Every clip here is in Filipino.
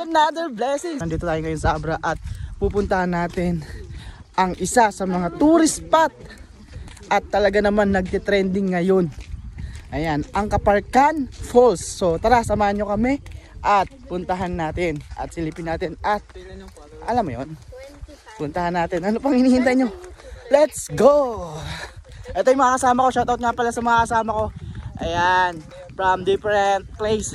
another blessing. Nandito tayo ngayon sa Abra at pupuntahan natin ang isa sa mga tourist spot at talaga naman nagte-trending ngayon. Ayan, ang Kaparkan Falls. So tara, samahan nyo kami at puntahan natin at silipin natin at alam mo yon, puntahan natin. Ano pang hinihintay nyo? Let's go! Ito yung mga kasama ko. Shoutout nga pala sa mga kasama ko. Ayan, from different place.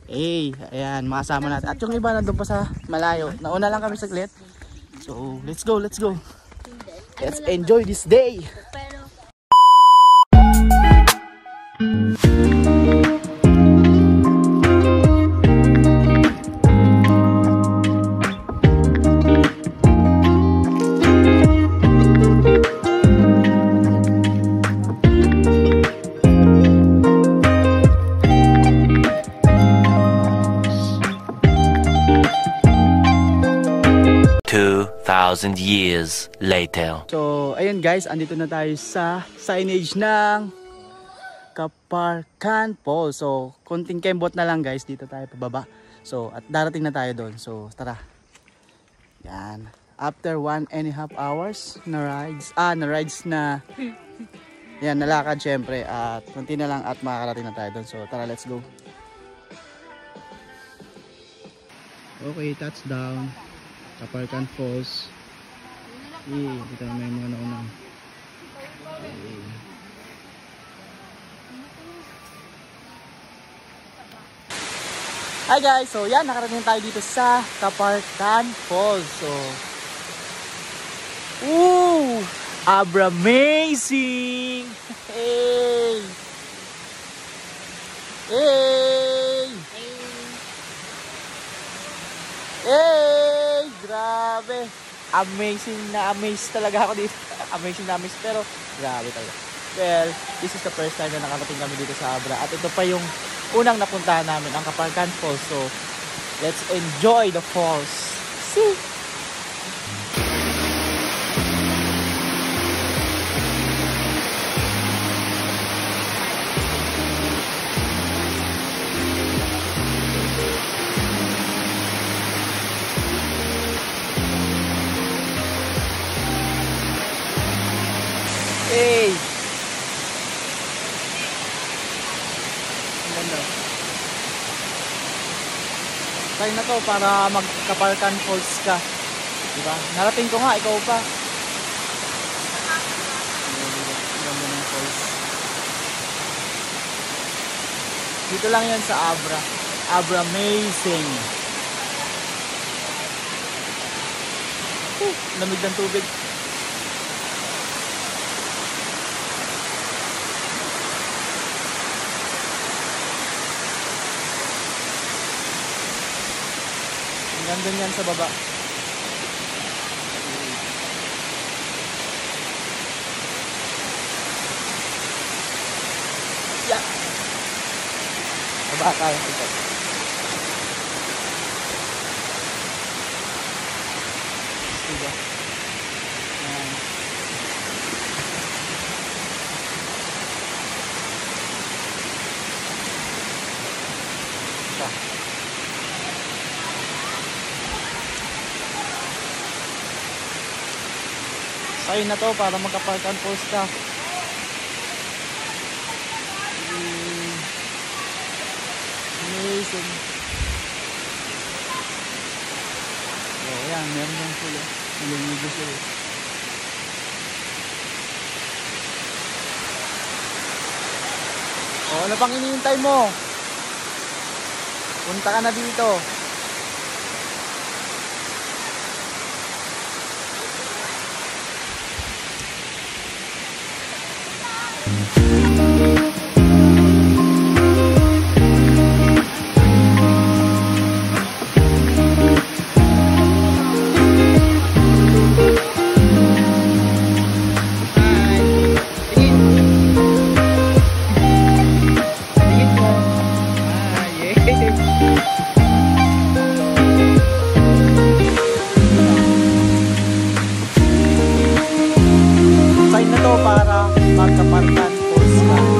Ayan, mga kasama natin. At yung iba nandun pa sa malayo. Nauna lang kami saglit. So, let's go. Let's enjoy this day. Years later. So, ayun guys, andito na tayo sa signage ng Kaparkan Falls. So, konting kembot na lang guys, dito tayo pababa. So, at darating na tayo doon. So, tara. Yan. After 1.5 hours na rides na yan, nalakad syempre. At konti na lang at makakarating na tayo doon. So, tara, let's go. Okay, touchdown. Kaparkan Falls. Dito na may mga nauna. Hi guys, so yan, nakarating tayo dito sa Kaparkan Falls. So, Abra amazing! Hey! Grabe! Amazing na amaze talaga ako dito. Amazing na amaze, pero grabe talaga. Well, this is the first time na nakarating kami dito sa Abra. At ito pa yung unang napuntahan namin, ang Kaparkan Falls. So, let's enjoy the falls. See? Hey! Ganda. Try na to para mag-Kaparkan Falls ka. Diba? Narating ko nga, ikaw pa. Ganda ng falls. Dito lang yan sa Abra. Abra amazing. Lamig ng tubig. Ganda niyan sa baba. Yeah. Baba tayo dito. Diba? Ayan. Sign na to para magka-Kaparkan Falls ka. Amazing. So, ayan, meron yung sila. Naliligo sila. O, ano pang hinihintay mo? Punta ka na dito. Sign na to para magka-Kaparkan Falls ka.